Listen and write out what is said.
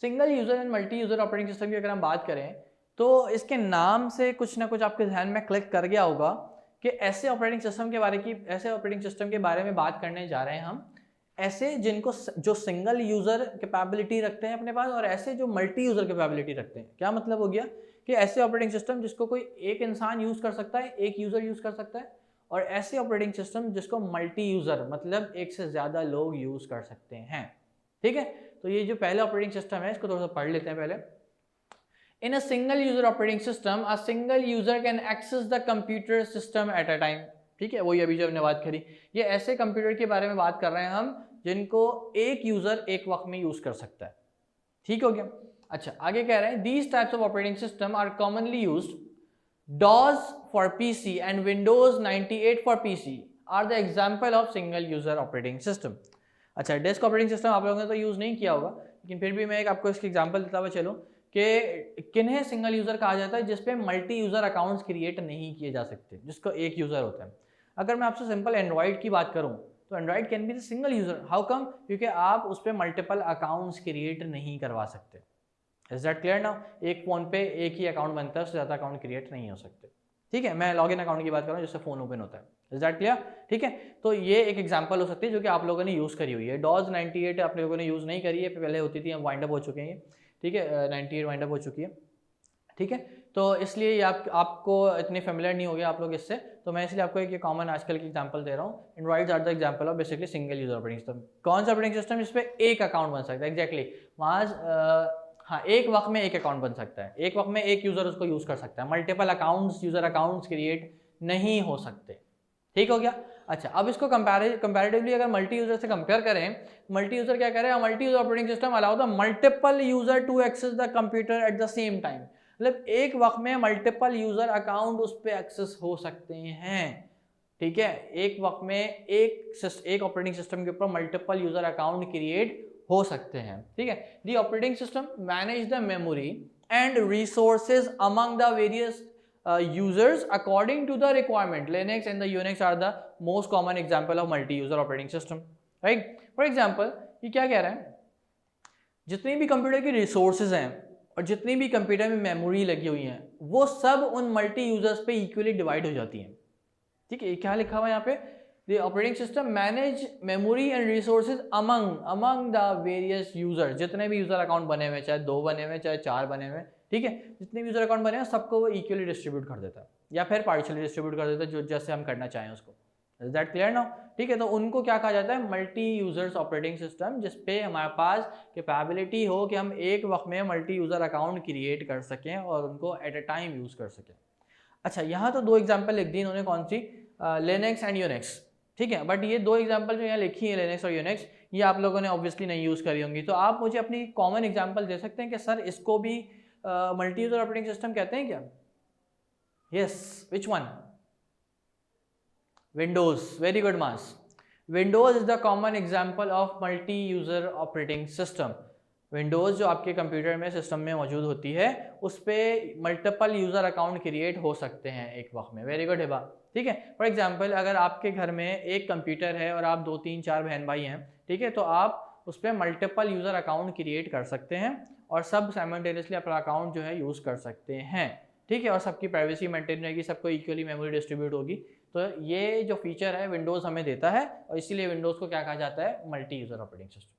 Single user and multi user operating system की अगर हम बात करें तो इसके नाम से कुछ ना कुछ आपके ध्यान में क्लिक कर गया होगा कि ऐसे ऑपरेटिंग सिस्टम के बारे में बात करने जा रहे हैं हम, ऐसे जिनको जो सिंगल यूज़र कैपेबिलिटी रखते हैं अपने पास और ऐसे जो मल्टी यूज़र कैपेबिलिटी रखते हैं। क्या मतलब हो गया कि ऐसे ऑपरेटिंग सिस्टम जिसको कोई एक इंसान यूज़ कर सकता है, एक यूज़र यूज़ कर सकता है, और ऐसे ऑपरेटिंग सिस्टम जिसको मल्टी यूज़र मतलब एक से ज़्यादा लोग यूज़ कर सकते हैं। ठीक है, तो ये जो पहला ऑपरेटिंग सिस्टम है इसको थोड़ा सा पढ़ लेते हैं पहले। In a single user operating system a single user can access the computer system at a time. ठीक है, वही अभी जो हमने बात करी, ये ऐसे कंप्यूटर के बारे में बात कर रहे हैं हम जिनको एक यूजर एक वक्त में यूज कर सकता है। ठीक हो गया। अच्छा, आगे कह रहे हैं these types of operating system are commonly used. DOS for PC and Windows 98 for PC are the example of single user operating system। अच्छा, डेस्क ऑपरेटिंग सिस्टम आप लोगों ने तो यूज़ नहीं किया होगा, लेकिन फिर भी मैं एक आपको इसकी एग्जांपल देता हुआ चलूँ कि किन्हें सिंगल यूज़र कहा जाता है, जिसपे मल्टी यूज़र अकाउंट्स क्रिएट नहीं किए जा सकते, जिसको एक यूज़र होता है। अगर मैं आपसे सिंपल एंड्रॉइड की बात करूँ तो Android can be the single user. How come? क्योंकि आप उस पर मल्टीपल अकाउंट्स क्रिएट नहीं करवा सकते। Is that clear now? एक फ़ोन पे एक ही अकाउंट बनता है, उससे ज़्यादा अकाउंट क्रिएट नहीं हो सकते। ठीक है, मैं लॉगिन अकाउंट की बात कर रहा हूँ जिससे फ़ोन ओपन होता है। Is that clear? ठीक है, तो ये एक एग्जांपल हो सकती है जो कि आप लोगों ने यूज़ करी हुई है। DOS 98 आप लोगों ने यूज़ नहीं करी है, पहले होती थी, अब वाइंड अप हो चुके हैं। ठीक है, 98 वाइंड अप हो चुकी है। ठीक है, तो इसलिए ये आपको इतने फेमिलियर नहीं हो गया आप लोग इससे, तो मैं इसलिए आपको एक कॉमन आजकल की एग्जांपल दे रहा हूँ। Androids are the example of basically single user operating system. कौन सा ऑपरेटिंग सिस्टम जिसपे एक अकाउंट बन सकता है? एग्जैक्टली वहाँ हाँ, एक वक्त में एक अकाउंट बन सकता है, एक वक्त में एक यूजर उसको यूज कर सकता है। Multiple accounts, user accounts create नहीं हो सकते। ठीक हो गया। अच्छा, अब इसको कंपैरेटिवली अगर मल्टी यूजर से कंपेयर करें, मल्टी यूजर क्या करें, multi user operating system allow the multiple user to access the computer at the same time. मतलब एक वक्त में मल्टीपल यूजर अकाउंट उस पर एक्सेस हो सकते हैं। ठीक है, एक वक्त में एक ऑपरेटिंग सिस्टम के ऊपर मल्टीपल यूजर अकाउंट क्रिएट हो सकते हैं। ठीक है, the operating system manage the memory and resources among the various users according to the requirement. Linux and the Unix are the most common example of multi-user operating system, right? For example, ये क्या कह रहा है, जितनी भी computer की resources हैं और जितनी भी कंप्यूटर में मेमोरी लगी हुई हैं वो सब उन मल्टी यूजर्स पे इक्वली डिवाइड हो जाती हैं। ठीक है, क्या लिखा हुआ है यहाँ पे, the operating system manage memory and resources among the various user. जितने भी यूजर अकाउंट बने हुए, चाहे 2 बने हुए चाहे 4 बने हुए, ठीक है, जितने भी यूजर अकाउंट बने हैं सबको वो इक्वली डिस्ट्रीब्यूट कर देता है या फिर पार्शियली डिस्ट्रीब्यूट कर देता है, जो जैसे हम करना चाहें उसको। Is that clear now? ठीक है, तो उनको क्या कहा जाता है, मल्टी यूजर्स ऑपरेटिंग सिस्टम, जिसपे हमारे पास कैपेबिलिटी हो कि हम एक वक्त में मल्टी यूजर अकाउंट क्रिएट कर सकें और उनको एट अ टाइम यूज कर सकें। अच्छा, यहाँ तो 2 एग्जाम्पल लिख दी इन्होंने, कौन सी, लिनक्स एंड यूनिक्स। ठीक है, बट ये 2 एग्जाम्पल जो यहाँ लिखी है लिनक्स और यूनिक्स, ये आप लोगों ने ऑब्वियसली नहीं यूज़ करी होंगी। तो आप मुझे अपनी कॉमन एग्जाम्पल दे सकते हैं कि सर इसको भी मल्टी यूजर ऑपरेटिंग सिस्टम कहते हैं क्या? Yes, which one? Windows. Very good mass. Windows is the common example of multi user operating system. Windows जो आपके कंप्यूटर में सिस्टम में मौजूद होती है उस पर मल्टीपल यूजर अकाउंट क्रिएट हो सकते हैं एक वक्त में। Very good Hiba. ठीक है, फॉर एग्जांपल अगर आपके घर में एक कंप्यूटर है और आप 2, 3, 4 बहन भाई हैं, ठीक है, तो आप उस पर मल्टीपल यूजर अकाउंट क्रिएट कर सकते हैं और सब साइमल्टेनियसली अपना अकाउंट जो है यूज कर सकते हैं। ठीक है, और सबकी प्राइवेसी मेंटेन रहेगी, सबको इक्वली मेमोरी डिस्ट्रीब्यूट होगी। तो ये जो फीचर है विंडोज हमें देता है और इसीलिए विंडोज को क्या कहा जाता है, मल्टी यूजर ऑपरेटिंग सिस्टम।